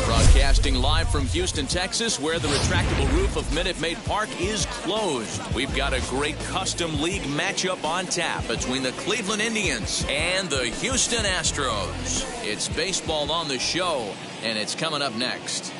Broadcasting live from Houston, Texas, where the retractable roof of Minute Maid Park is closed. We've got a great custom league matchup on tap between the Cleveland Indians and the Houston Astros. It's baseball on the show, and it's coming up next.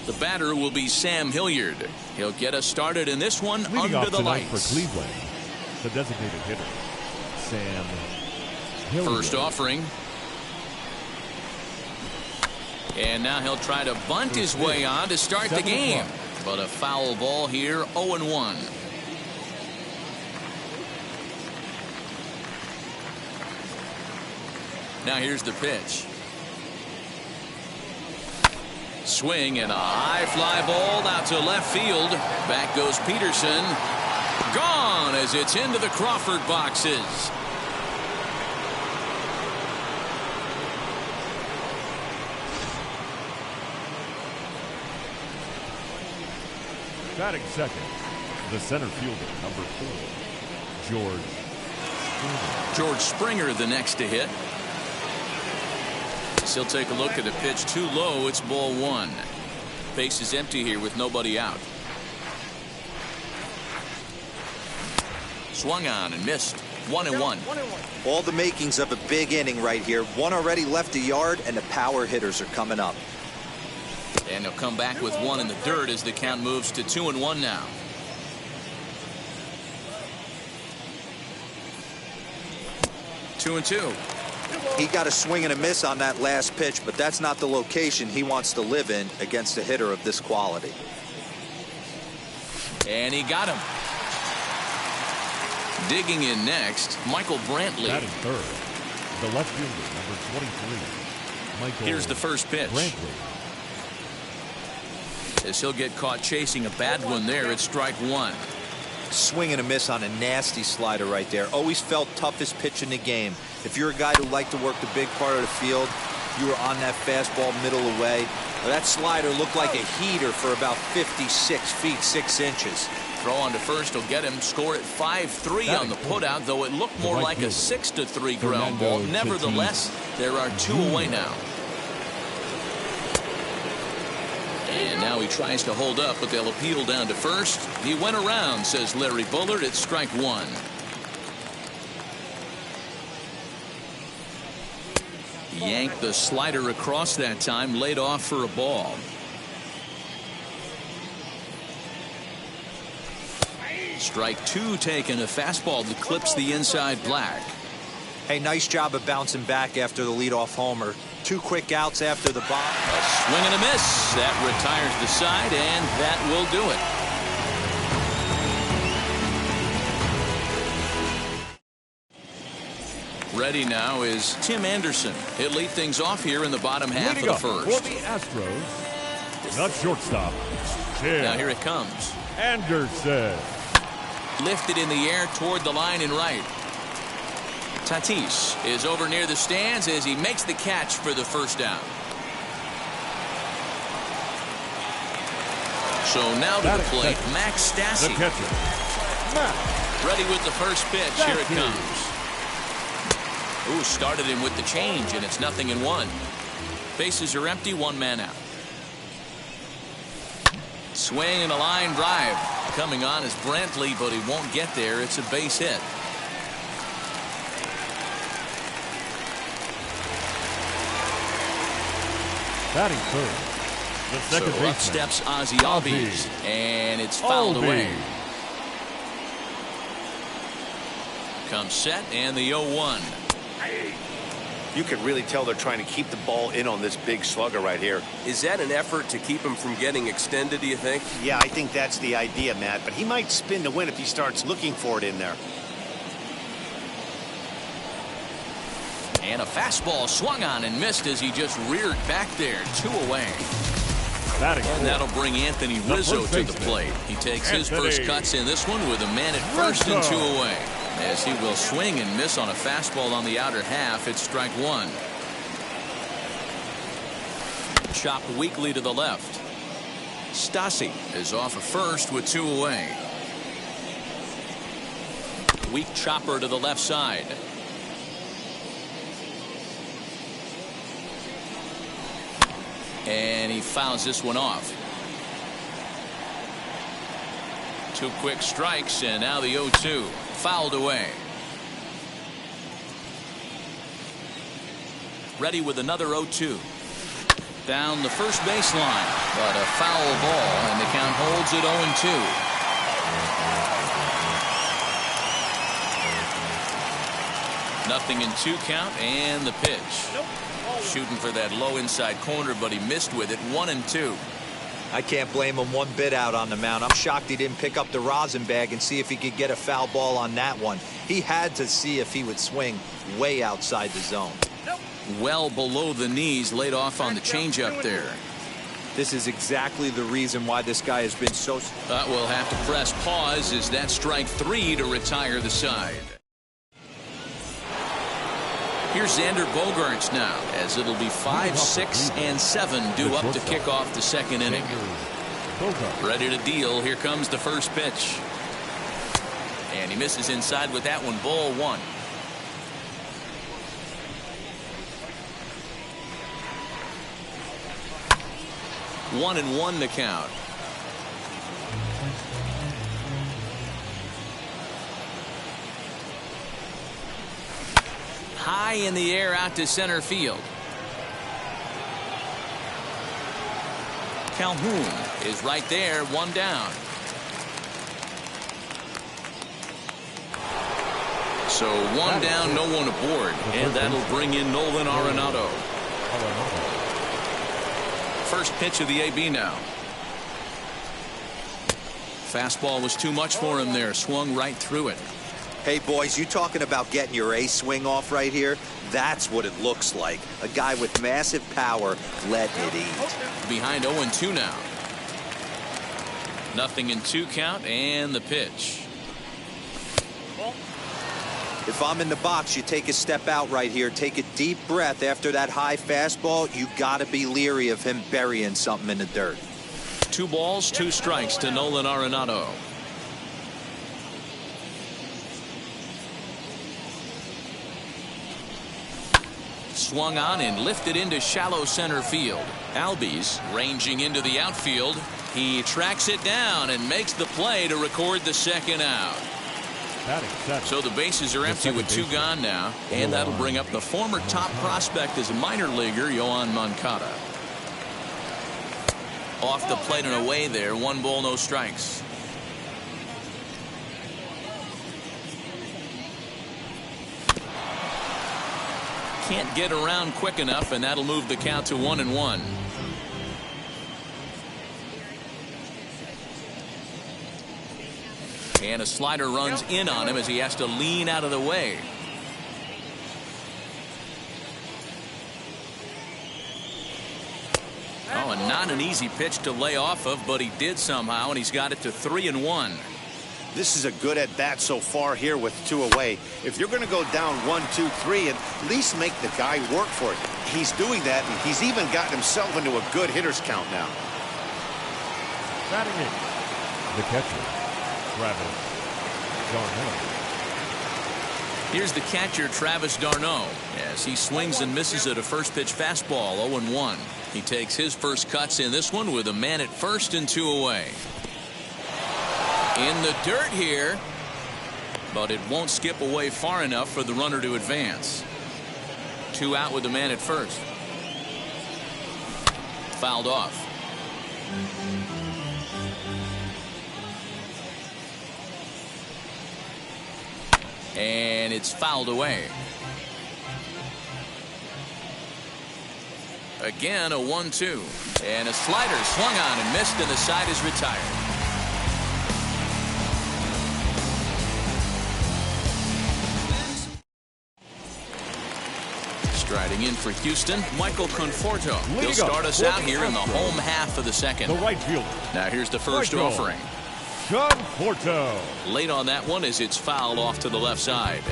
The batter will be Sam Hilliard. He'll get us started in this one under the lights. For Cleveland, the designated hitter, Sam Hilliard. First offering. And now he'll try to bunt his way on to start the game. But a foul ball here, 0-1. Now here's the pitch. Swing and a high fly ball out to left field. Back goes Peterson. Gone as it's into the Crawford boxes. Batting second, the center fielder, number 4, George Springer the next to hit. He'll take a look at a pitch too low. It's ball 1. Base is empty here with nobody out. Swung on and missed. 1-1. All the makings of a big inning right here. One already left the yard, and the power hitters are coming up. And he'll come back with one in the dirt as the count moves to 2-1 now. Two and two. He got a swing and a miss on that last pitch, but that's not the location he wants to live in against a hitter of this quality. And he got him. Digging in next, Michael Brantley. Batting third, the left fielder, number 23, Michael. Here's the first pitch. Brantley. As he'll get caught chasing a bad one there, it's strike 1. Swing and a miss on a nasty slider right there. Always felt toughest pitch in the game. If you're a guy who liked to work the big part of the field, you were on that fastball middle away. That slider looked like a heater for about 56 feet 6 inches. Throw on to first will get him. Score at 5-3 on the putout, though it looked more like a 6-3 ground ball. Nevertheless, there are 2 away now. And now he tries to hold up, but they'll appeal down to first. He went around, says Larry Bullard. It's strike one. Yanked the slider across that time, laid off for a ball. Strike two taken, a fastball that clips the inside black. Hey, nice job of bouncing back after the leadoff homer. 2 quick outs after the bomb. A swing and a miss. That retires the side, and that will do it. Ready now is Tim Anderson. He'll lead things off here in the bottom half of the first. For the Astros, not shortstop, Tim. Now here it comes. Anderson. Lifted in the air toward the line and right. Tatis is over near the stands as he makes the catch for the first down. So now to the plate, Max Stassi. The catcher, Max. Ready with the first pitch. Here it comes. Ooh, started him with the change, and it's 0-1. Bases are empty, 1 man out. Swing and a line drive. Coming on is Brantley, but he won't get there. It's a base hit. Batting third, the second baseman. Up steps Ozzie Albies, and it's fouled away. Comes set, and the 0-1. You can really tell they're trying to keep the ball in on this big slugger right here. Is that an effort to keep him from getting extended, do you think? Yeah, I think that's the idea, Matt. But he might spin to win if he starts looking for it in there. And a fastball swung on and missed as he just reared back there. 2 away. And that'll bring Anthony Rizzo to the plate. He takes his first cuts in this one with a man at first and 2 away. As he will swing and miss on a fastball on the outer half. It's strike one. Chopped weakly to the left. Stassi is off of first with 2 away. Weak chopper to the left side. And he fouls this one off. 2 quick strikes, and now the 0-2. Fouled away. Ready with another 0-2. Down the first baseline, but a foul ball, and the count holds at 0-2. 0-2 count, and the pitch. Shooting for that low inside corner, but he missed with it. 1-2. I can't blame him one bit out on the mound. I'm shocked he didn't pick up the rosin bag and see if he could get a foul ball on that one. He had to see if he would swing way outside the zone. Well below the knees, laid off on the changeup there. This is exactly the reason why this guy has been so... We'll have to press pause as that strike 3 to retire the side. Here's Xander Bogaerts now, as it'll be 5, 6, and 7 due up to kick off the second inning. Ready to deal. Here comes the first pitch. And he misses inside with that one. Ball 1. One and 1 the count. High in the air out to center field. Calhoun is right there, 1 down. So 1 down, no one aboard, and that'll bring in Nolan Arenado. First pitch of the AB now. Fastball was too much for him there, swung right through it. Hey, boys, you talking about getting your ace swing off right here? That's what it looks like. A guy with massive power letting it eat. Behind 0-2 now. 0-2 count, and the pitch. If I'm in the box, you take a step out right here. Take a deep breath after that high fastball. You got to be leery of him burying something in the dirt. 2 balls, 2 strikes to Nolan Arenado. swung on and lifted into shallow center field. Albies ranging into the outfield. He tracks it down and makes the play to record the second out. So the bases are empty with 2 gone now, and that'll bring up the former top prospect as a minor leaguer, Yoan Moncada. Off the plate and away there. 1 ball, no strikes. Can't get around quick enough, and that'll move the count to 1-1. And a slider runs in on him as he has to lean out of the way. Oh, and not an easy pitch to lay off of, but he did somehow, and he's got it to 3-1. This is a good at bat so far here with 2 away. If you're going to go down 1, 2, 3, at least make the guy work for it. He's doing that, and he's even gotten himself into a good hitter's count now. Batting in, the catcher, Travis d'Arnaud. Here's the catcher, Travis d'Arnaud, as he swings and misses at a first pitch fastball. 0-1. He takes his first cuts in this one with a man at first and 2 away. In the dirt here, but it won't skip away far enough for the runner to advance. 2 out with the man at first. Fouled off. And it's fouled away. Again, a 1-2. And a slider swung on and missed, and the side is retired. Striding in for Houston, Michael Conforto. He'll start us out here in the home half of the second. The right fielder. Now here's the first offering. Conforto. Late on that one as it's fouled off to the left side.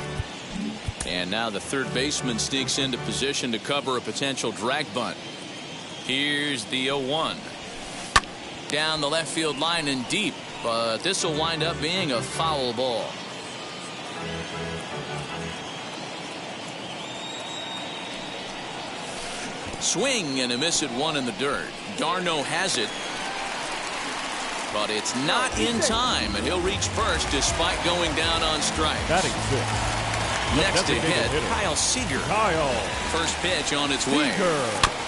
And now the third baseman sneaks into position to cover a potential drag bunt. Here's the 0-1. Down the left field line and deep, but this will wind up being a foul ball. Swing and a miss at 1 in the dirt. d'Arnaud has it, but it's not in time, and he'll reach first despite going down on strikes. Batting 6. Next to hit, Kyle Seager. First pitch on its way.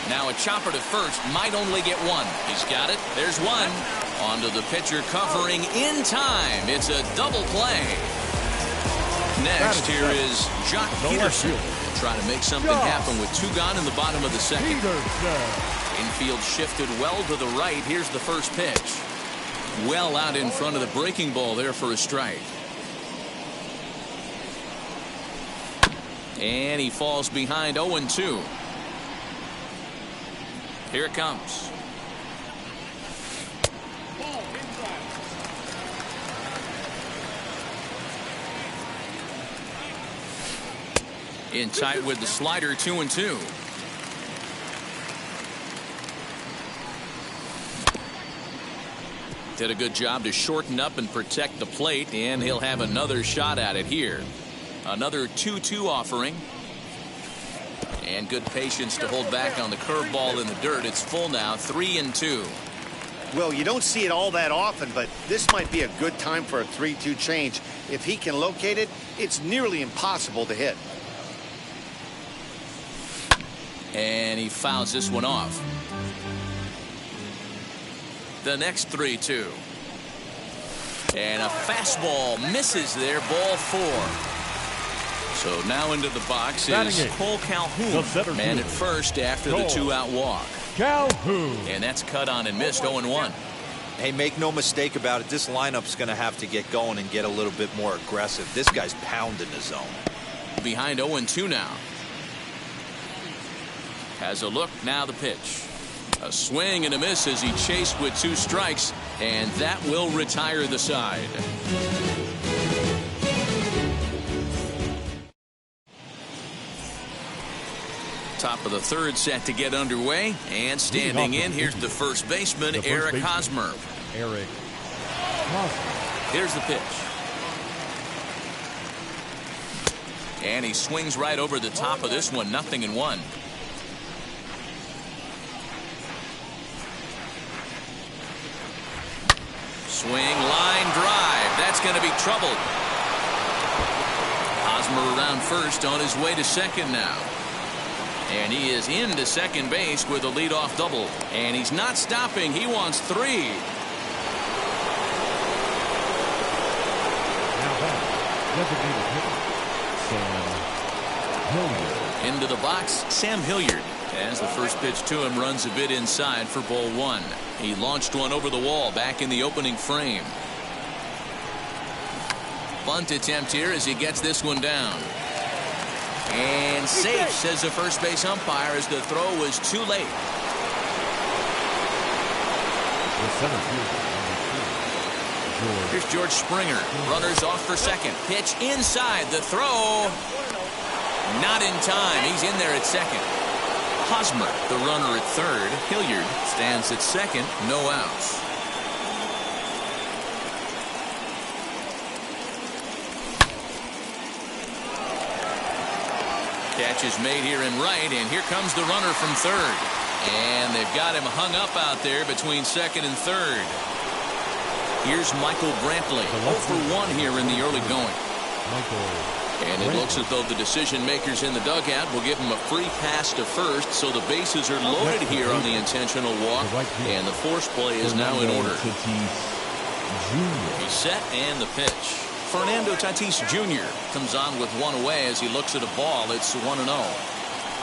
Now a chopper to first, might only get 1. He's got it. There's 1. Onto the pitcher covering in time. It's a double play. Next here is Jock Peterson. Trying to make something happen with 2 gone in the bottom of the second. Infield shifted well to the right. Here's the first pitch. Well out in front of the breaking ball there for a strike. And he falls behind 0-2. Here it comes. In tight with the slider, 2-2. Did a good job to shorten up and protect the plate, and he'll have another shot at it here. Another 2-2 offering. And good patience to hold back on the curveball in the dirt. It's full now, 3-2. Well, you don't see it all that often, but this might be a good time for a 3-2 change. If he can locate it, it's nearly impossible to hit. And he fouls this one off. The next 3-2. And a fastball misses there, ball 4. So now into the box is Cole Calhoun, man at first after the 2-out walk. Calhoun. And that's cut on and missed, 0-1. Hey, make no mistake about it. This lineup's going to have to get going and get a little bit more aggressive. This guy's pounding the zone. Behind 0-2 now. Has a look, now the pitch. A swing and a miss as he chased with 2 strikes, and that will retire the side. Top of the third set to get underway, and standing in, here's the first baseman, Eric Hosmer. Here's the pitch. And he swings right over the top of this one. 0-1. Swing, line drive. That's going to be trouble. Hosmer around first, on his way to second now. And he is into second base with a leadoff double. And he's not stopping. He wants 3. Now back, designated hitter, Sam Hilliard. Into the box, Sam Hilliard. As the first pitch to him runs a bit inside for ball 1. He launched one over the wall back in the opening frame. Bunt attempt here as he gets this one down. And safe, says the first base umpire, as the throw was too late. The center fielder, number 2, Here's George Springer. Runners off for second. Pitch inside. The throw. Not in time. He's in there at second. Hosmer, the runner at third. Hilliard stands at second. No outs. Catch is made here in right, and here comes the runner from third. And they've got him hung up out there between second and third. Here's Michael Brantley. 0 for 1 here in the early going. And it looks as though the decision makers in the dugout will give him a free pass to first, so the bases are loaded here on the intentional walk, and the force play is now in order. He's set, and the pitch. Fernando Tatis Jr. comes on with one away as he looks at a ball. It's 1-0.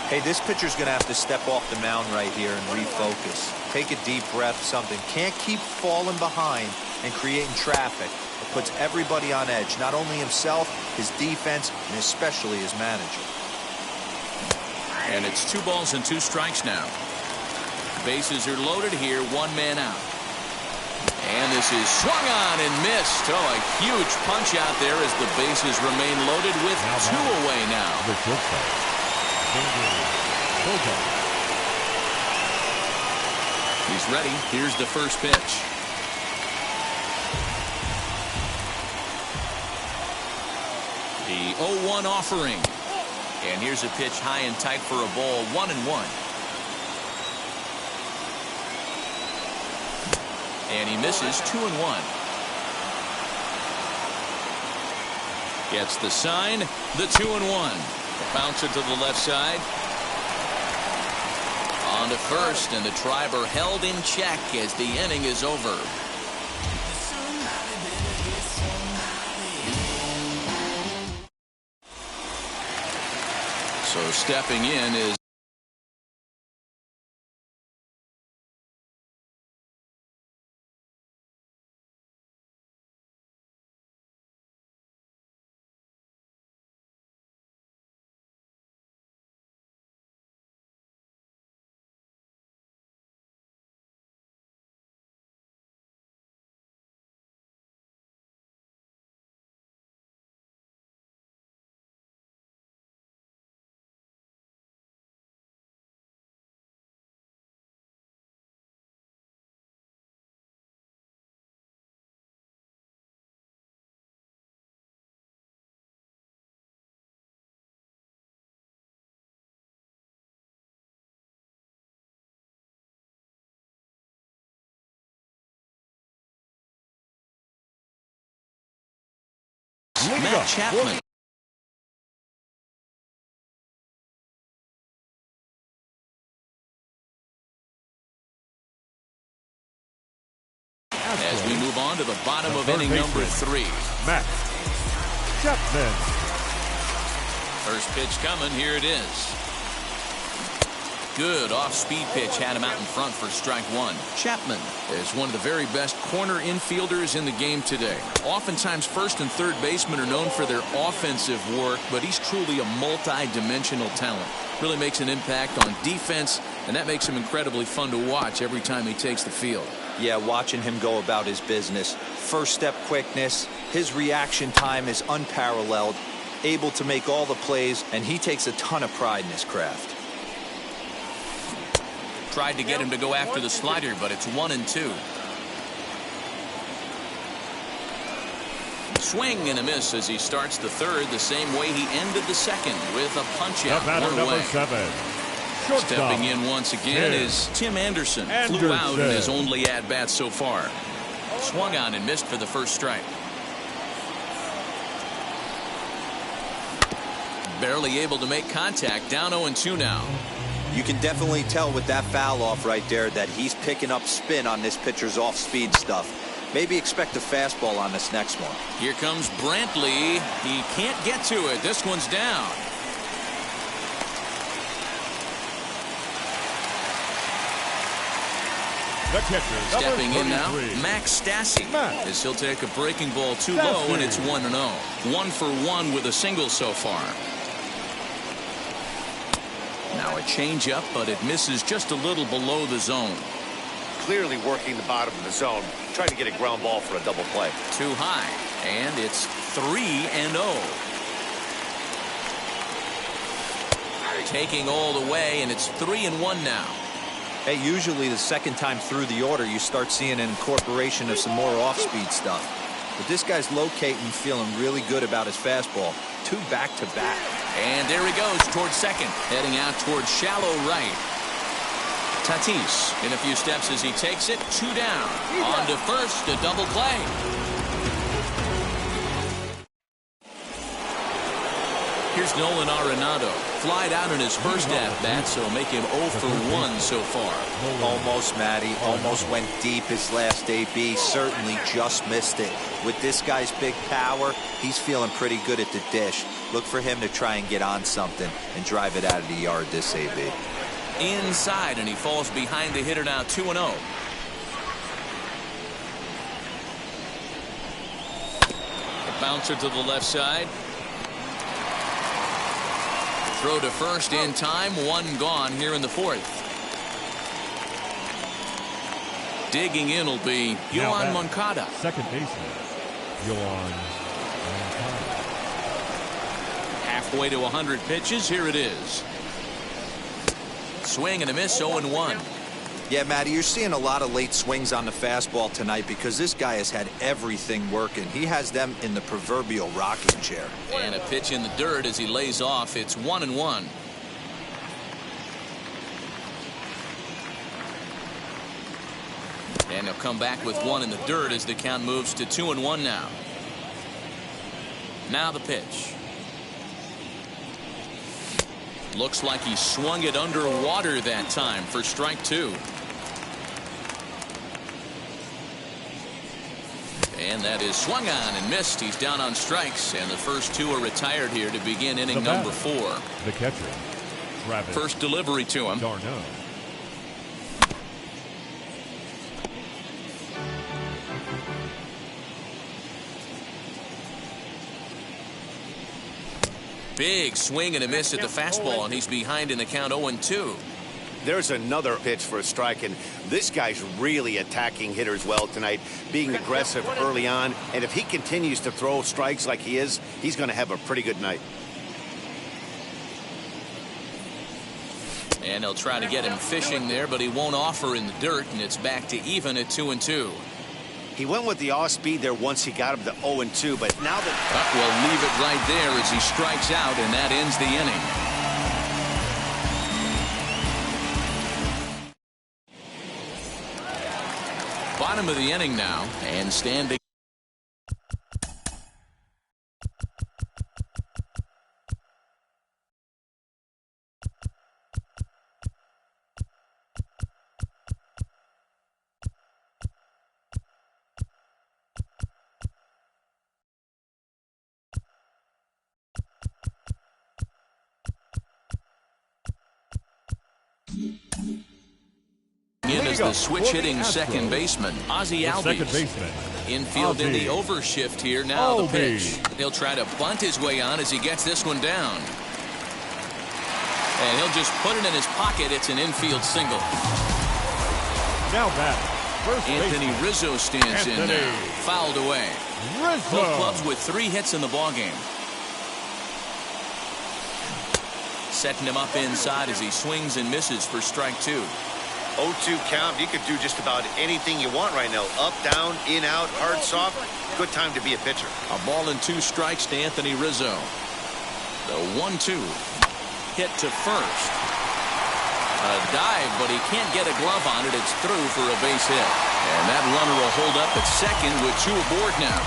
Hey, this pitcher's going to have to step off the mound right here and refocus. Take a deep breath, something. Can't keep falling behind and creating traffic. It puts everybody on edge, not only himself, his defense, and especially his manager. And it's 2 balls and 2 strikes now. Bases are loaded here, 1 man out. And this is swung on and missed. Oh, a huge punch out there as the bases remain loaded with 2 away now. He's ready. Here's the first pitch. The 0-1 offering. And here's a pitch high and tight for a ball. 1-1. And he misses. 2-1. Gets the sign. The 2-1. Bounce it to the left side. On to first, and the Triber held in check as the inning is over. So stepping in is Matt Chapman. As we move on to the bottom of inning number 3. Matt Chapman. First pitch coming. Here it is. Good off-speed pitch had him out in front for strike 1. Chapman is one of the very best corner infielders in the game today. Oftentimes first and third basemen are known for their offensive work, but he's truly a multi-dimensional talent. Really makes an impact on defense, and that makes him incredibly fun to watch every time he takes the field. Yeah, watching him go about his business. First step quickness. His reaction time is unparalleled. Able to make all the plays, and he takes a ton of pride in his craft. Tried to get him to go after the slider, but it's 1-2. Swing and a miss as he starts the third the same way he ended the second with a punch out. The batter, number 7. Shortstop. Stepping in once again is Tim Anderson. Flew out in his only at-bat so far. Swung on and missed for the first strike. Barely able to make contact. Down 0-2 now. You can definitely tell with that foul off right there that he's picking up spin on this pitcher's off-speed stuff. Maybe expect a fastball on this next one. Here comes Brantley. He can't get to it. This one's down. The catcher, stepping in now, 33. Max Stassi, as he'll take a breaking ball too low, and it's 1-0. 1 for 1 with a single so far. Now a changeup, but it misses just a little below the zone. Clearly working the bottom of the zone, trying to get a ground ball for a double play. Too high, and it's 3-0. Taking all the way, and it's 3-1 now. Hey, usually the second time through the order, you start seeing an incorporation of some more off-speed stuff. But this guy's locating, feeling really good about his fastball. 2 back-to-back. And there he goes towards second, heading out towards shallow right. Tatis in a few steps as he takes it. 2 down. On to first, a double play. Here's Nolan Arenado. Flied out in his first at-bat, so make him 0 for 1 so far. Almost, Matty. Almost went deep his last AB. Certainly just missed it. With this guy's big power, he's feeling pretty good at the dish. Look for him to try and get on something and drive it out of the yard this AB. Inside, and he falls behind the hitter now. 2-0. A bouncer to the left side. Throw to first in time. 1 gone here in the 4th. Digging in will be Yoan Moncada. Second baseman, Yoan Moncada. Halfway to 100 pitches. Here it is. Swing and a miss. 0-1. Yeah, Matty, you're seeing a lot of late swings on the fastball tonight because this guy has had everything working. He has them in the proverbial rocking chair. And a pitch in the dirt as he lays off. It's 1-1. And he'll come back with 1 in the dirt as the count moves to 2-1 now. Now the pitch. Looks like he swung it underwater that time for strike 2. And that is swung on and missed. He's down on strikes, and the first 2 are retired here to begin inning number 4. The catcher, Travis. First delivery to him. d'Arnaud. Big swing and a miss at the fastball, and he's behind in the count 0-2. There's another pitch for a strike, and this guy's really attacking hitters well tonight, being aggressive early on, and if he continues to throw strikes like he is, he's going to have a pretty good night. And they'll try to get him fishing there, but he won't offer in the dirt, and it's back to even at 2-2. He went with the off speed there once he got him to 0-2, but now that... We'll leave it right there as he strikes out, and that ends the inning. Bottom of the inning now, and standing. In as the switch-hitting second baseman, Ozzie Albies. Infield in the overshift here. Now the pitch. He'll try to bunt his way on as he gets this one down. And he'll just put it in his pocket. It's an infield single. Now back. First Anthony Rizzo stands in there. Fouled away. Rizzo. Both clubs with 3 hits in the ballgame. Setting him up inside as he swings and misses for strike 2. 0-2 count. You could do just about anything you want right now. Up, down, in, out, hard, soft. Good time to be a pitcher. A ball and 2 strikes to Anthony Rizzo. The 1-2. Hit to first. A dive, but he can't get a glove on it. It's through for a base hit. And that runner will hold up at second with 2 aboard now.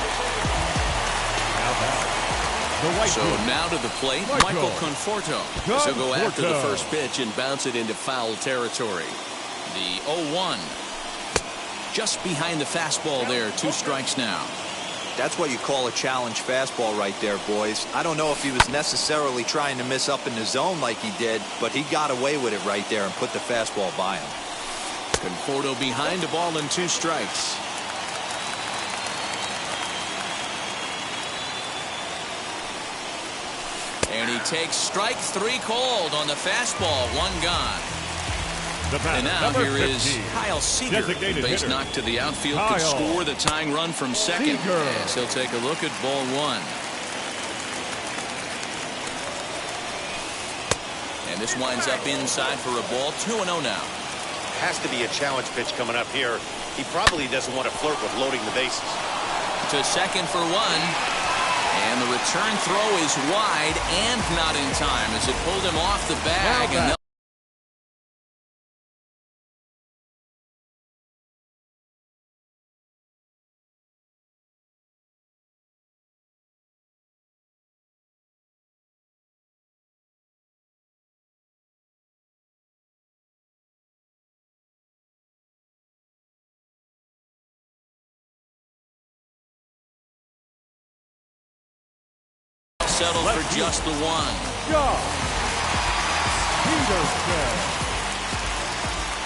So now to the plate, Michael Conforto. So go after the first pitch and bounce it into foul territory. The 0-1. Just behind the fastball there. 2 strikes now. That's what you call a challenge fastball right there, boys. I don't know if he was necessarily trying to miss up in the zone like he did, but he got away with it right there and put the fastball by him. Conforto behind, a ball and 2 strikes. And he takes strike 3 called on the fastball. 1 gone. And now here is Kyle Seager. Base knock to the outfield could score the tying run from second. As he'll take a look at ball 1. And this winds up inside for a ball. 2-0 now. Has to be a challenge pitch coming up here. He probably doesn't want to flirt with loading the bases. To second for 1. And the return throw is wide and not in time as it pulled him off the bag. And settle for just the 1.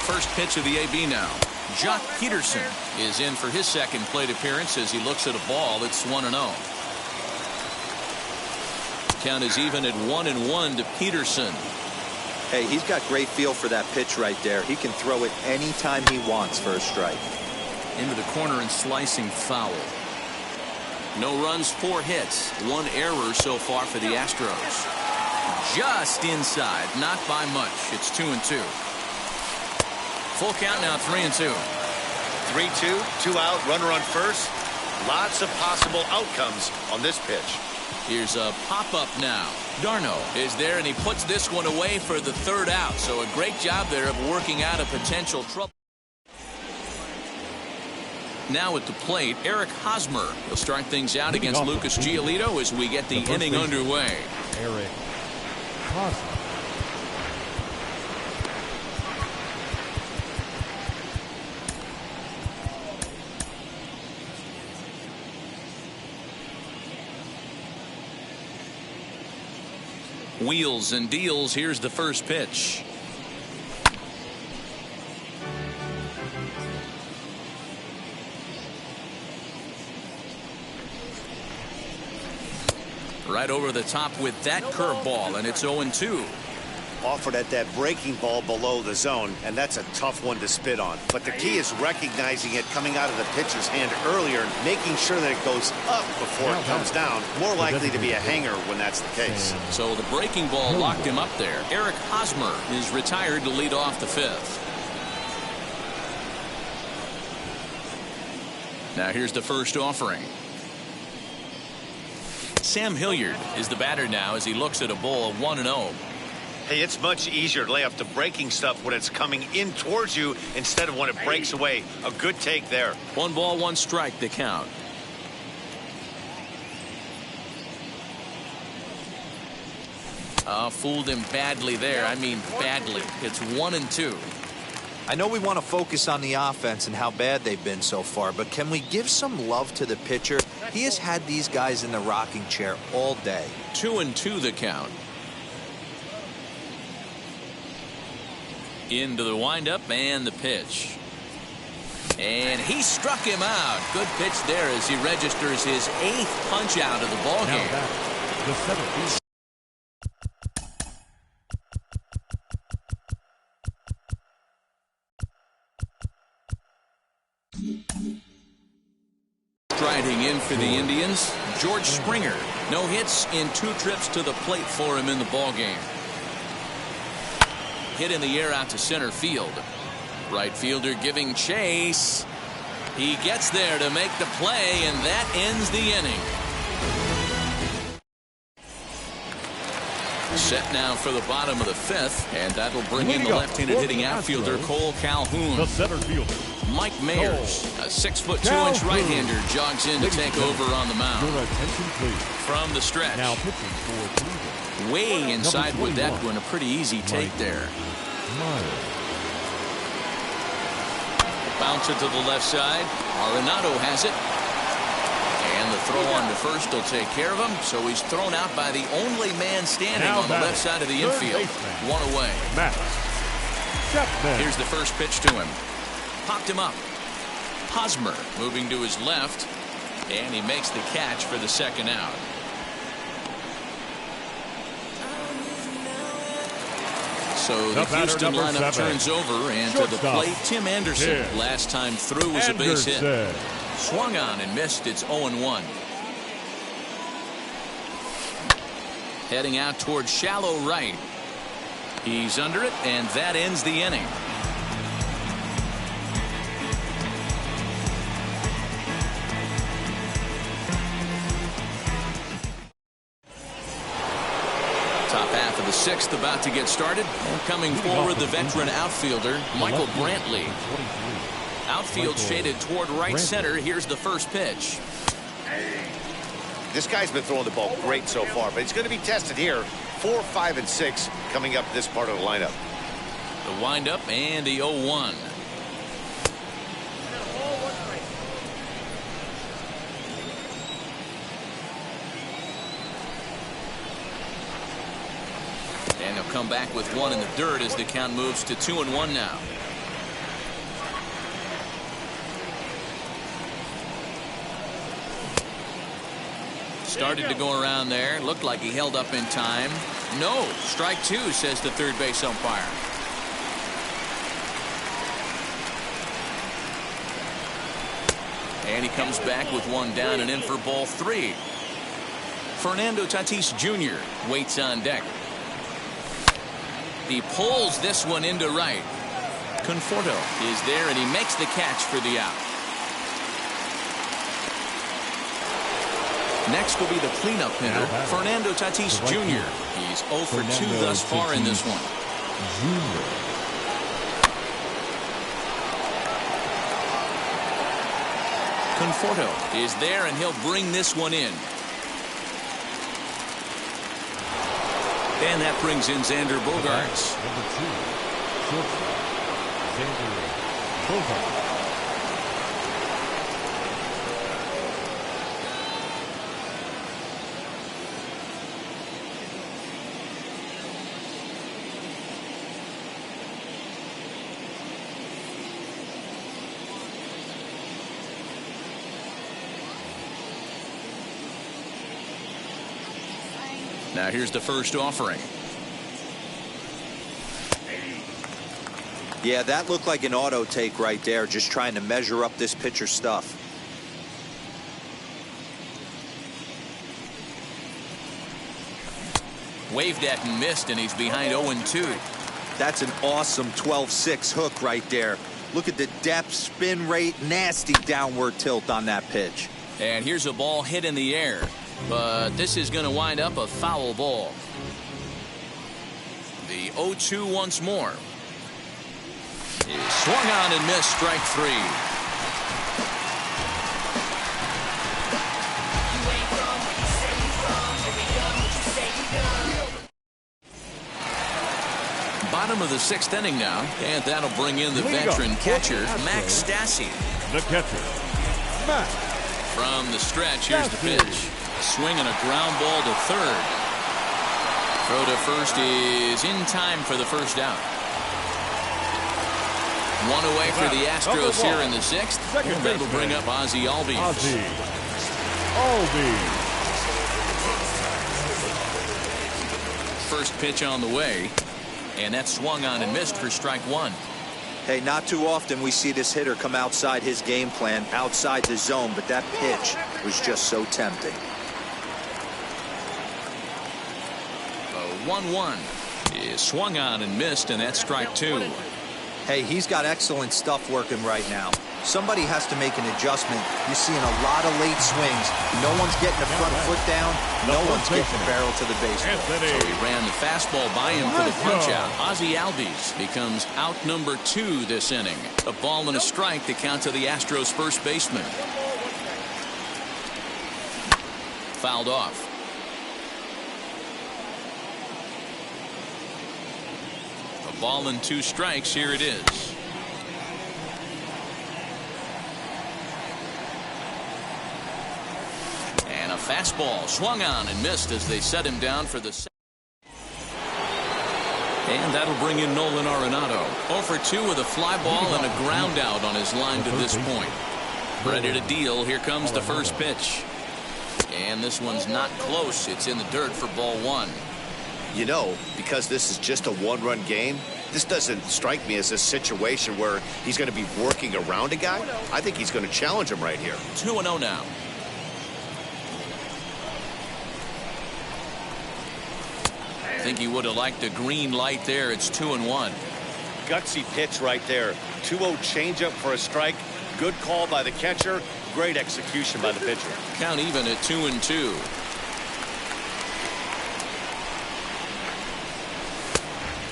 First pitch of the AB now. Jock Peterson is in for his second plate appearance as he looks at a ball that's 1-0. Count is even at 1-1 to Peterson. Hey, he's got great feel for that pitch right there. He can throw it anytime he wants for a strike. Into the corner and slicing foul. No runs, 4 hits, 1 error so far for the Astros. Just inside, not by much. It's 2-2. Full count now, 3-2. 3-2, 2 out, runner on first. Lots of possible outcomes on this pitch. Here's a pop-up now. Darno is there, and he puts this one away for the 3rd out. So a great job there of working out a potential trouble. Now at the plate, Eric Hosmer will start things out against Lucas Giolito as we get the inning underway. Eric Hosmer. Wheels and deals. Here's the first pitch. Right over the top with that curveball, and it's 0-2. Offered at that breaking ball below the zone, and that's a tough one to spit on. But the key is recognizing it coming out of the pitcher's hand earlier and making sure that it goes up before it comes down. More likely to be a hanger when that's the case. So the breaking ball locked him up there. Eric Hosmer is retired to lead off the 5th. Now here's the first offering. Sam Hilliard is the batter now as he looks at a ball of 1-0. Hey, it's much easier to lay off the breaking stuff when it's coming in towards you instead of when it breaks away. A good take there. 1 ball, 1 strike, the count. Fooled him badly there. I mean badly. It's 1-2. I know we want to focus on the offense and how bad they've been so far, but can we give some love to the pitcher? He has had these guys in the rocking chair all day. 2-2 the count. Into the windup and the pitch. And he struck him out. Good pitch there as he registers his 8th punch out of the ball game. The 7th. Striding in for the Indians, George Springer. No hits in 2 trips to the plate for him in the ball game. Hit in the air out to center field. Right fielder giving chase. He gets there to make the play, and that ends the inning. Set now for the bottom of the 5th, and that'll bring in the left-handed hitting outfielder Cole Calhoun. The center fielder, Mike Mayers, a 6'2" right-hander, jogs in to take over on the mound. your attention please. From the stretch. Now pitching for Cleveland, Way inside with that 21. one. A pretty easy take there. Myers. Bouncer to the left side. Arenado has it. And the throw on to first will take care of him. So he's thrown out by the only man standing Now on the left side of the infield. One away. Matt Chapman. Here's the first pitch to him. Popped him up. Hosmer moving to his left. And he makes the catch for the second out. So the Houston lineup 7. turns over, and to the Shortstop. plate, Tim Anderson. Yeah. Last time through was a base hit. Anderson. Swung on and missed. It's 0-1. Heading out towards shallow right. He's under it, and that ends the inning. Top half of the 6th about to get started. And coming forward, the veteran outfielder, Michael Brantley. 23. Outfield shaded toward right center. Here's the first pitch. This guy's been throwing the ball great so far, but he's going to be tested here. 4, 5, and 6 coming up this part of the lineup. The windup and the 0-1. And he'll come back with one in the dirt as the count moves to 2-1 now. Started to go around there. Looked like he held up in time. No. Strike 2, says the third base umpire. And he comes back with one down and in for ball 3. Fernando Tatis Jr. waits on deck. He pulls this one into right. Conforto is there, and he makes the catch for the out. Next will be the cleanup hitter, Fernando Tatis Jr. He's 0 for 2 thus far in this one. Conforto is there, and he'll bring this one in. And that brings in Xander Bogaerts. Number 2, shortstop, Xander Bogaerts. Now here's the first offering. Yeah, that looked like an auto take right there, just trying to measure up this pitcher's stuff. Waved at and missed, and he's behind 0-2. That's an awesome 12-6 hook right there. Look at the depth, spin rate, nasty downward tilt on that pitch. And here's a ball hit in the air, but this is going to wind up a foul ball. The 0-2 once more. He swung on and missed, strike 3. Bottom of the 6th inning now, and that'll bring in the veteran catcher, Max Stassi. The catcher, Max. From the stretch, here's the pitch. Swinging a ground ball to third. Throw to first is in time for the first out. One away for the Astros here in the 6th. And that'll bring up Ozzie Albies. Ozzie Albies. First pitch on the way. And that swung on and missed for strike 1. Hey, not too often we see this hitter come outside his game plan, outside the zone, but that pitch was just so tempting. 1-1 is swung on and missed, and that's strike 2. Hey, he's got excellent stuff working right now. Somebody has to make an adjustment. You're seeing a lot of late swings. No one's getting the front foot down. No one's getting the barrel to the baseball. So he ran the fastball by him for the punch-out. Ozzie Albies becomes out number 2 this inning. A ball and a strike to count to the Astros first baseman. Fouled off. A ball and 2 strikes. Here it is. And a fastball swung on and missed as they set him down for the second. And that'll bring in Nolan Arenado. 0 for 2 with a fly ball and a ground out on his line to this point. Ready to deal. Here comes the first pitch. And this one's not close. It's in the dirt for ball 1. You know, because this is just a one-run game, this doesn't strike me as a situation where he's going to be working around a guy. I think he's going to challenge him right here. 2-0 now. I think he would have liked a green light there. It's 2-1. Gutsy pitch right there. 2-0 changeup for a strike. Good call by the catcher. Great execution by the pitcher. Count even at 2-2.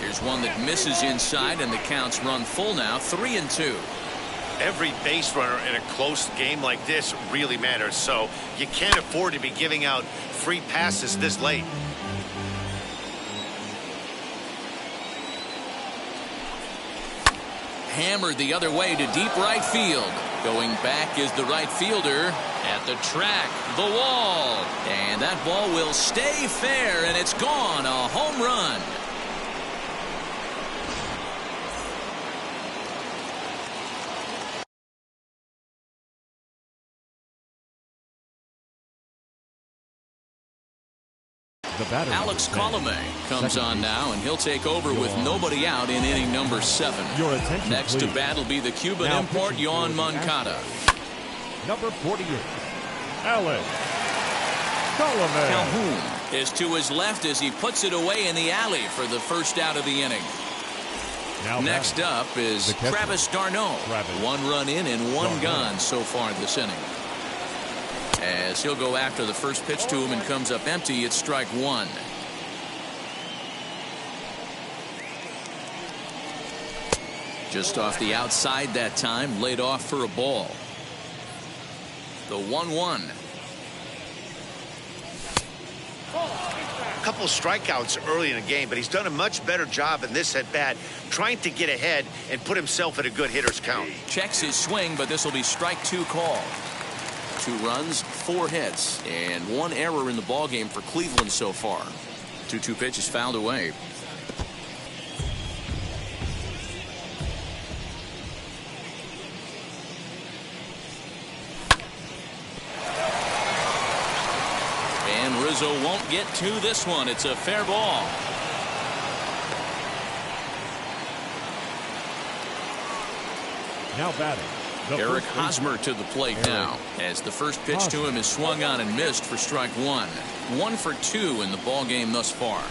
Here's one that misses inside, and the count's run full now. 3-2. Every base runner in a close game like this really matters, so you can't afford to be giving out free passes this late. Hammered the other way to deep right field. Going back is the right fielder at the track, the wall. And that ball will stay fair, and it's gone. A home run. Alex Colomé comes on now, and he'll take over with nobody out in inning number 7. Next to bat will be the Cuban import, Yoan Moncada. Number 48, Alex Colomé. Calhoun is to his left as he puts it away in the alley for the first out of the inning. Next up is Travis d'Arnaud. 1 run in and 1 gone so far this inning. As he'll go after the first pitch to him and comes up empty, it's strike 1. Just off the outside that time, laid off for a ball. The 1-1. A couple strikeouts early in the game, but he's done a much better job in this at bat, trying to get ahead and put himself at a good hitter's count. Checks his swing, but this will be strike 2 call. 2 runs, 4 hits, and 1 error in the ballgame for Cleveland so far. 2-2 pitch is fouled away. And Rizzo won't get to this one. It's a fair ball. Now batting, Eric Hosmer to the plate now, as the first pitch to him is swung on and missed for strike 1. 1 for 2 in the ball game thus far.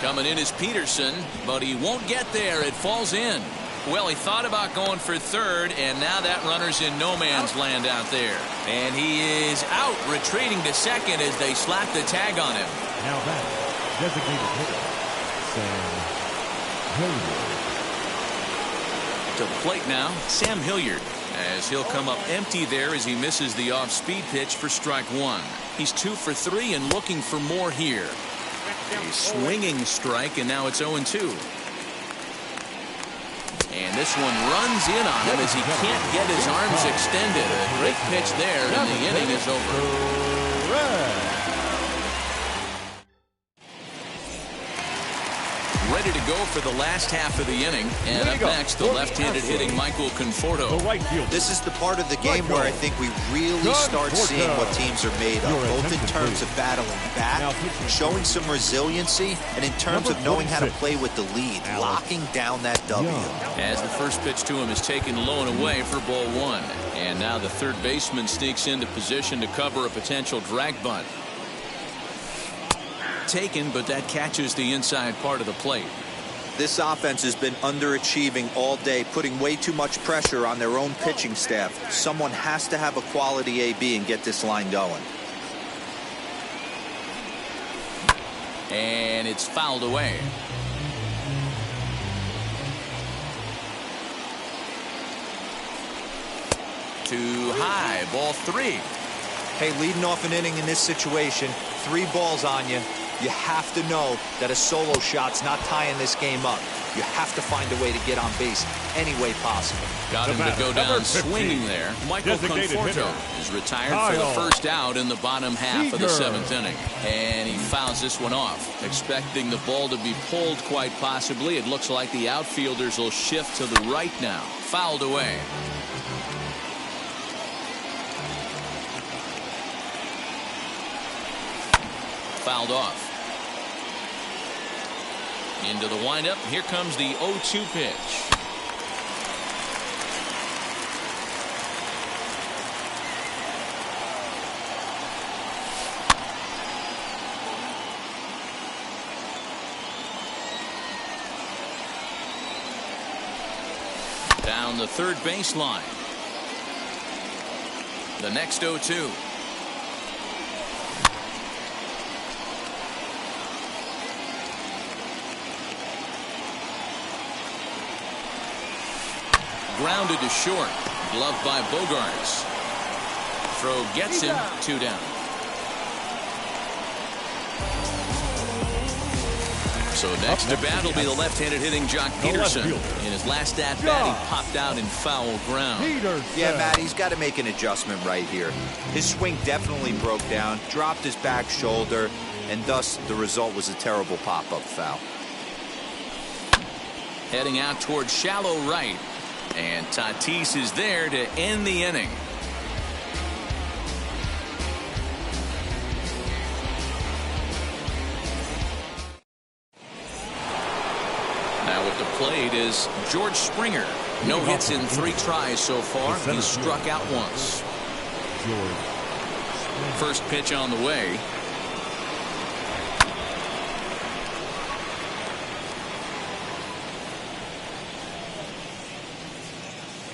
Coming in is Peterson, but he won't get there. It falls in. Well, he thought about going for third, and now that runner's in no man's land out there. And he is out, retreating to second as they slap the tag on him. Now batting, designated hitter, Sam Hilliard. To the plate now, Sam Hilliard, as he'll come up empty there as he misses the off-speed pitch for strike 1. He's 2 for 3 and looking for more here. A swinging strike, and now it's 0-2. And this one runs in on him as he can't get his arms extended. A great pitch there, and the inning is over. Ready to go for the last half of the inning. And up next, the left-handed hitting Michael Conforto. This is the part of the game where I think we really start seeing what teams are made of, both in terms of battling back, showing some resiliency, and in terms of knowing how to play with the lead, locking down that W. As the first pitch to him is taken low and away for ball 1. And now the third baseman sneaks into position to cover a potential drag bunt. Taken, but that catches the inside part of the plate. This offense has been underachieving all day, putting way too much pressure on their own pitching staff. Someone has to have a quality AB and get this line going. And it's fouled away. Too high, ball 3. Hey, leading off an inning in this situation, 3 balls on you. You have to know that a solo shot's not tying this game up. You have to find a way to get on base any way possible. Got him to go down swinging there. Michael Conforto is retired for the first out in the bottom half of the 7th inning. And he fouls this one off. Expecting the ball to be pulled quite possibly. It looks like the outfielders will shift to the right now. Fouled away. Fouled off. Into the windup. Here comes the 0-2 pitch. Down the third baseline. The next 0-2. Grounded to short. Gloved by Bogaerts. Throw gets him. 2 down. So next to bat will be the left-handed hitting Jock Peterson. In his last at-bat, he popped out in foul ground. Yeah, Matt, he's got to make an adjustment right here. His swing definitely broke down, dropped his back shoulder, and thus the result was a terrible pop-up foul. Heading out towards shallow right. And Tatis is there to end the inning. Now at the plate is George Springer. No hits in 3 tries so far. He's struck out once. First pitch on the way.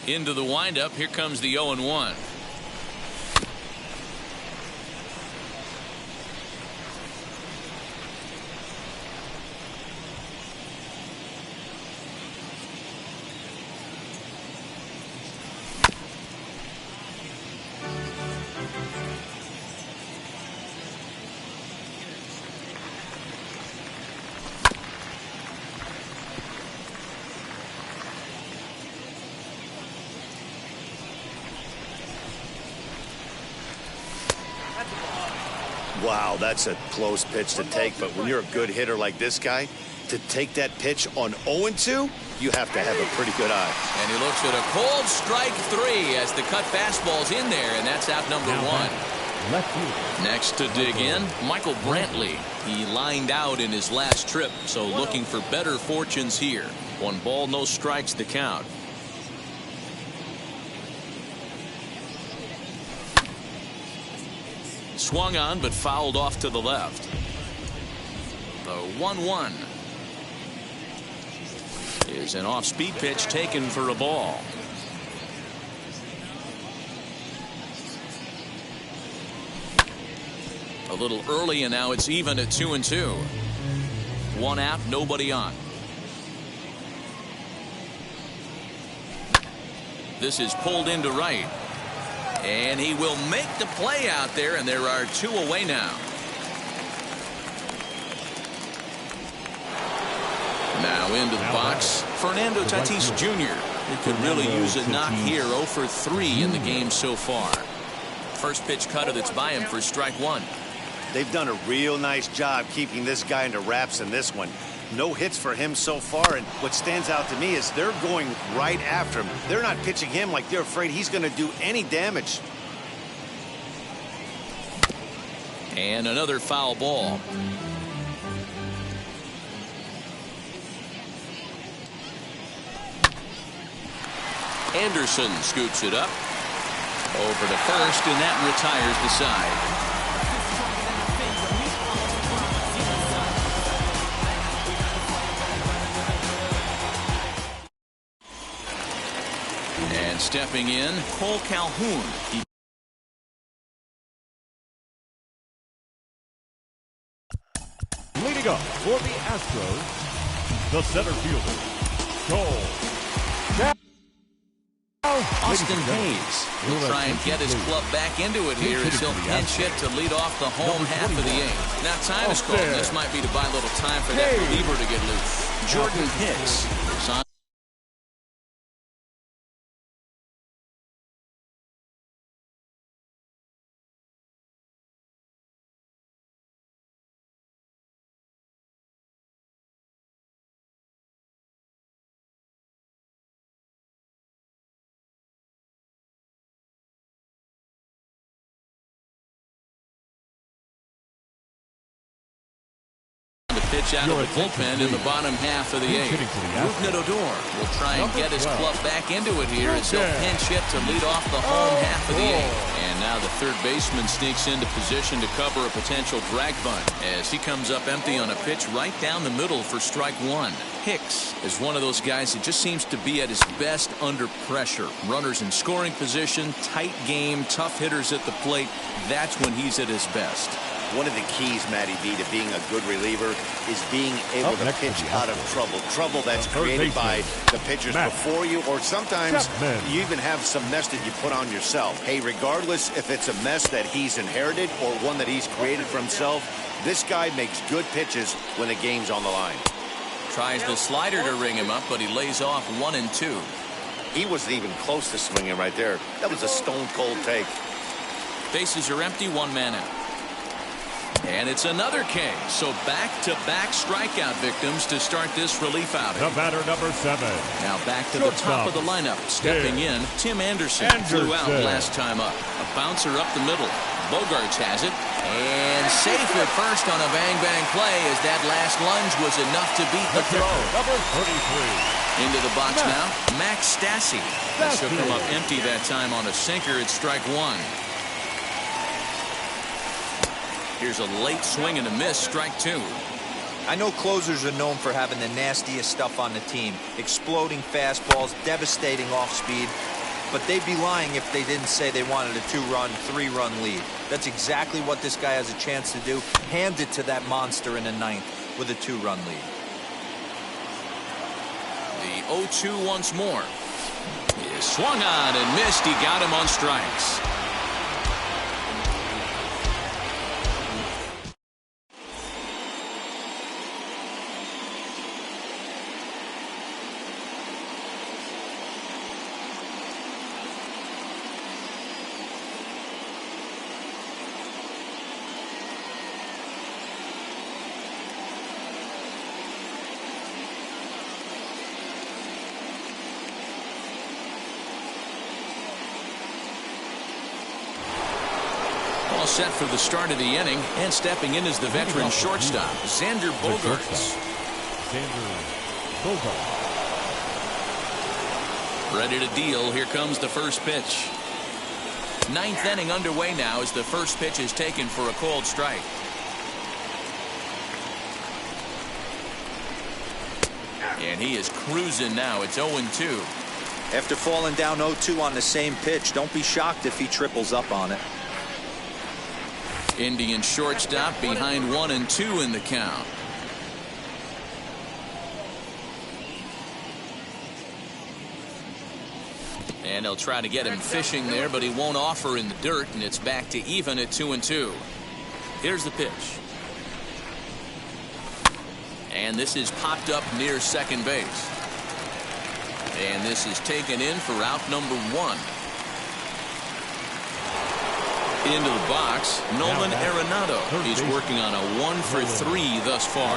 Into the windup. Here comes the 0-1. Wow, that's a close pitch to take, but when you're a good hitter like this guy, to take that pitch on 0-2, you have to have a pretty good eye. And he looks at a cold strike 3 as the cut fastball's in there, and that's out number 1. Next to dig in, Michael Brantley. He lined out in his last trip, so looking for better fortunes here. 1 ball, no strikes to count. Swung on, but fouled off to the left. The 1-1 is an off-speed pitch taken for a ball. A little early, and now it's even at 2-2. 1 out, nobody on. This is pulled into right. And he will make the play out there, and there are 2 away now. Now into the box, Fernando Tatis Jr. He could really use a knock here. 0 for 3 in the game so far. First pitch cutter that's by him for strike 1. They've done a real nice job keeping this guy into wraps in this one. No hits for him so far, and what stands out to me is they're going right after him. They're not pitching him like they're afraid he's going to do any damage. And another foul ball. Anderson scoops it up over to first, and that retires the side. And stepping in, Cole Calhoun. Leading up for the Astros, the center fielder, Cole. Austin Hayes will try and get his club back into it here as he'll pinch hit to lead off the home half of the eighth. Now time is called. This might be to buy a little time for that reliever to get loose. Jordan Hicks is on. Pitch out of the bullpen in the bottom half of the eighth. Rougned Odor will try and get his club back into it here as he'll pinch hit to lead off the home half of the eighth. And now the third baseman sneaks into position to cover a potential drag bunt as he comes up empty on a pitch right down the middle for strike one. Hicks is one of those guys that just seems to be at his best under pressure. Runners in scoring position, tight game, tough hitters at the plate. That's when he's at his best. One of the keys, Matty B, to being a good reliever is being able to pitch out of trouble. Trouble that's created by the pitchers before you, or sometimes you even have some mess that you put on yourself. Hey, regardless if it's a mess that he's inherited or one that he's created for himself, this guy makes good pitches when the game's on the line. Tries the slider to ring him up, but he lays off 1 and 2. He wasn't even close to swinging right there. That was a stone-cold take. Bases are empty, 1 man out. And it's another K. So back-to-back strikeout victims to start this relief outing. The batter, number 7. Now back to the top of the lineup. Stepping in, Tim Anderson flew out last time up. A bouncer up the middle. Bogarts has it. And safe at first on a bang-bang play as that last lunge was enough to beat the throw. Number 33. Into the box now, Max Stassi. This will come up empty that time on a sinker at strike 1. Here's a late swing and a miss, strike 2. I know closers are known for having the nastiest stuff on the team. Exploding fastballs, devastating off speed. But they'd be lying if they didn't say they wanted a 2-run, 3-run lead. That's exactly what this guy has a chance to do. Hand it to that monster in the 9th with a 2-run lead. The 0-2 once more. He swung on and missed. He got him on strikes. Set for the start of the inning, and stepping in is the veteran shortstop, Xander Bogaerts. Ready to deal. Here comes the first pitch. 9th inning underway now as the first pitch is taken for a called strike. And he is cruising now. It's 0-2. After falling down 0-2 on the same pitch, don't be shocked if he triples up on it. Indian shortstop behind 1-2 in the count. And they'll try to get him fishing there, but he won't offer in the dirt, and it's back to even at 2-2. Here's the pitch. And this is popped up near second base. And this is taken in for out number 1. Into the box, Nolan Arenado. He's working on a 1 for 3 thus far.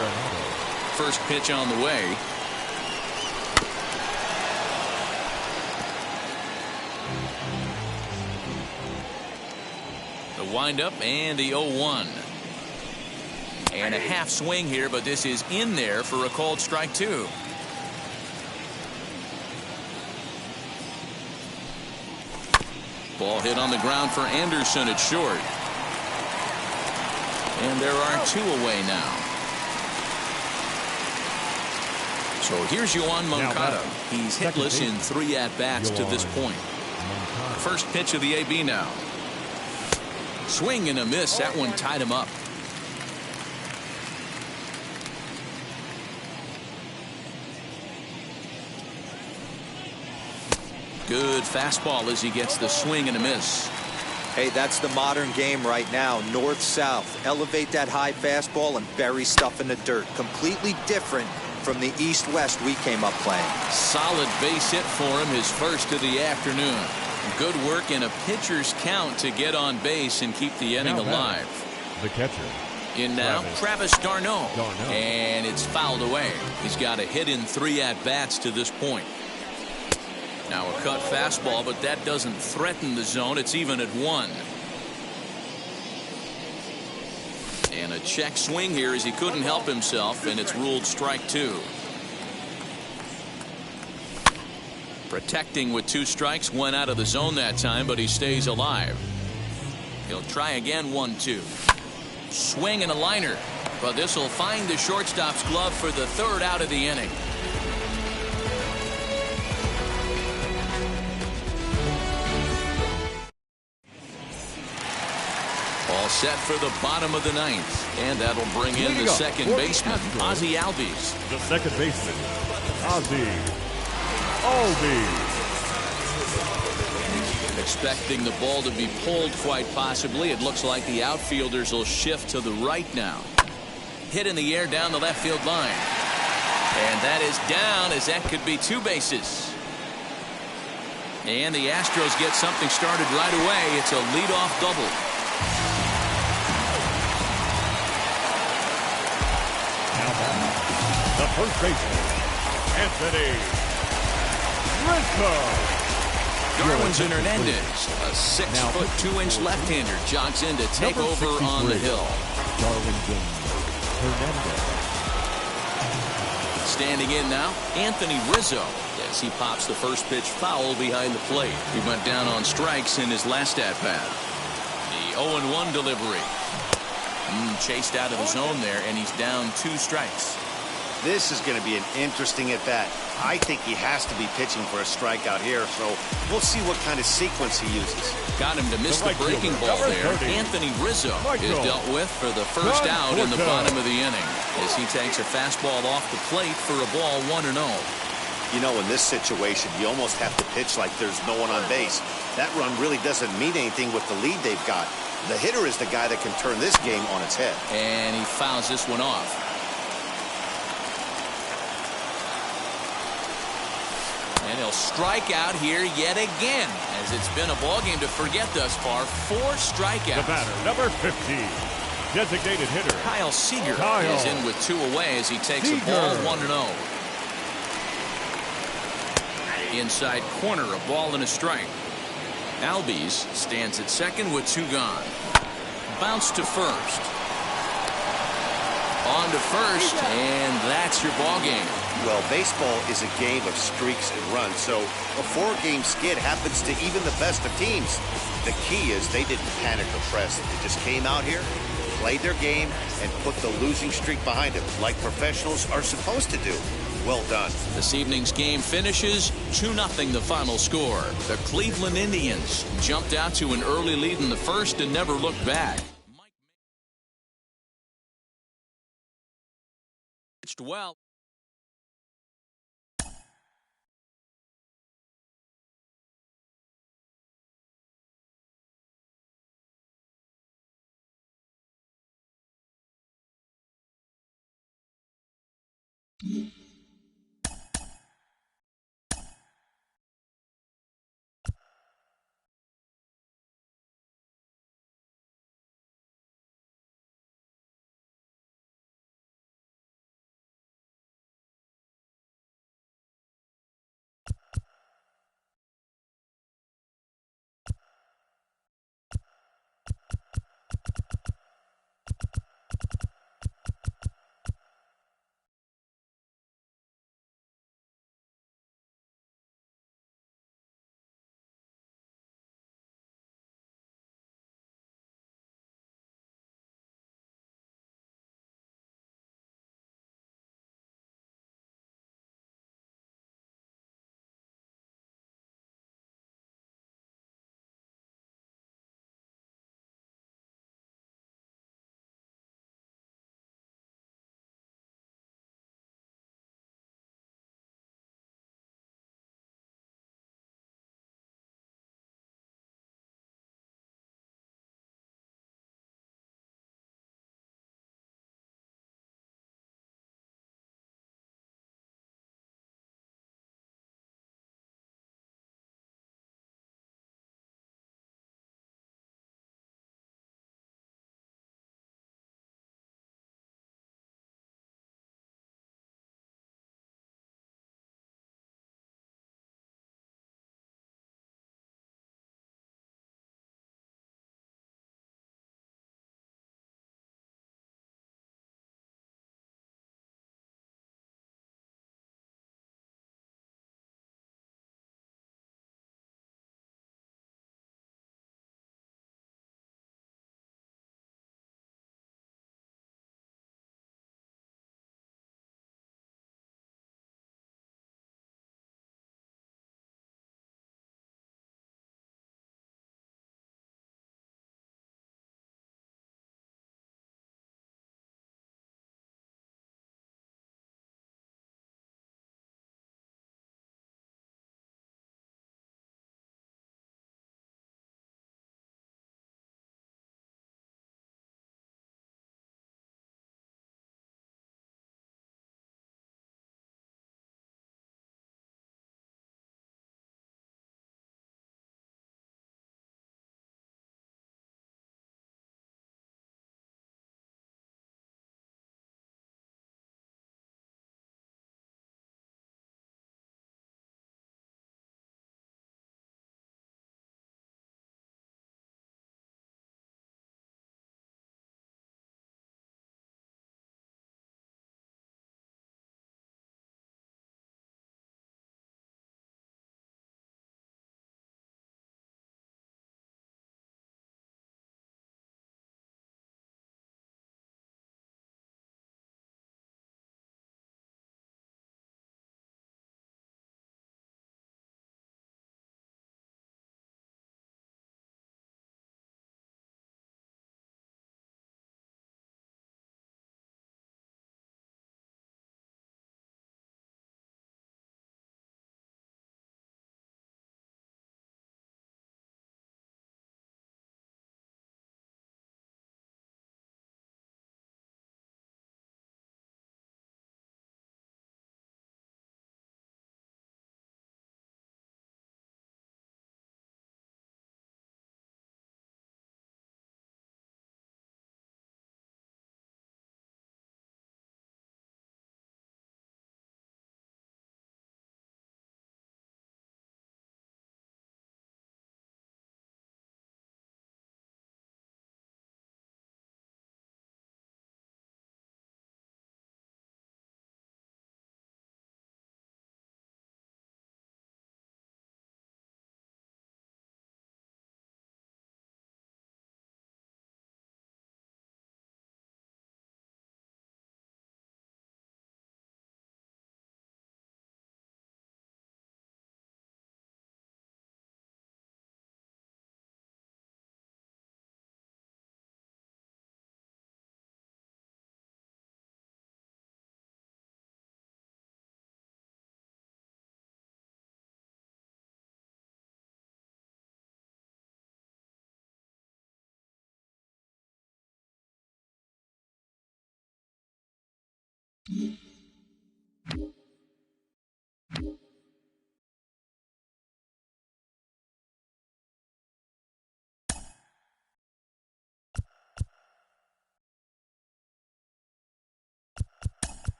First pitch on the way. The windup and the 0-1. And a half swing here, but this is in there for a called strike 2. Ball hit on the ground for Anderson at short. And there are 2 away now. So here's Yoan Moncada. He's hitless in 3 at-bats to this point. First pitch of the AB now. Swing and a miss. That one tied him up. Good fastball as he gets the swing and a miss. Hey, that's the modern game right now. North-south. Elevate that high fastball and bury stuff in the dirt. Completely different from the east-west we came up playing. Solid base hit for him, his first of the afternoon. Good work in a pitcher's count to get on base and keep the inning alive. The catcher. In now, Travis d'Arnaud. And it's fouled away. He's got a hit in 3 at-bats to this point. Now a cut fastball, but that doesn't threaten the zone. It's even at 1. And a check swing here as he couldn't help himself, and it's ruled strike 2. Protecting with 2 strikes, went out of the zone that time, but he stays alive. He'll try again. 1-2. Swing and a liner, but this will find the shortstop's glove for the 3rd out of the inning. All set for the bottom of the 9th, and that'll bring in the second baseman, Ozzie Albies. The second baseman, Ozzie Albies. Expecting the ball to be pulled quite possibly. It looks like the outfielders will shift to the right now. Hit in the air down the left field line. And that is down, as that could be 2 bases. And the Astros get something started right away. It's a leadoff double. The first baseman, Anthony Rizzo. Darwinzon Hernandez, a 6-foot 2-inch left-hander, jogs in to take over on the hill. Darwinzon Hernandez. Standing in now, Anthony Rizzo, as he pops the first pitch foul behind the plate. He went down on strikes in his last at-bat. The 0-1 delivery. Chased out of the zone there, and he's down 2 strikes. This is going to be an interesting at-bat. I think he has to be pitching for a strikeout here, so we'll see what kind of sequence he uses. Got him to miss the breaking ball there. Anthony Rizzo is dealt with for the first out in the bottom of the inning, as he takes a fastball off the plate for a ball 1-0. You know, in this situation, you almost have to pitch like there's no one on base. That run really doesn't mean anything with the lead they've got. The hitter is the guy that can turn this game on its head. And he fouls this one off. And he'll strike out here yet again, as it's been a ball game to forget thus far. 4 strikeouts. The batter, number 15, designated hitter Kyle Seager is in with 2 away as he takes a ball 1-0. Inside corner, a ball and a strike. Albies stands at second with 2 gone. Bounce to first. On to first, and that's your ball game. Well, baseball is a game of streaks and runs, so a 4-game skid happens to even the best of teams. The key is they didn't panic or press. They just came out here, played their game, and put the losing streak behind them, like professionals are supposed to do. Well done. This evening's game finishes 2-0 the final score. The Cleveland Indians jumped out to an early lead in the first and never looked back. Pitched well.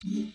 Mm-hmm.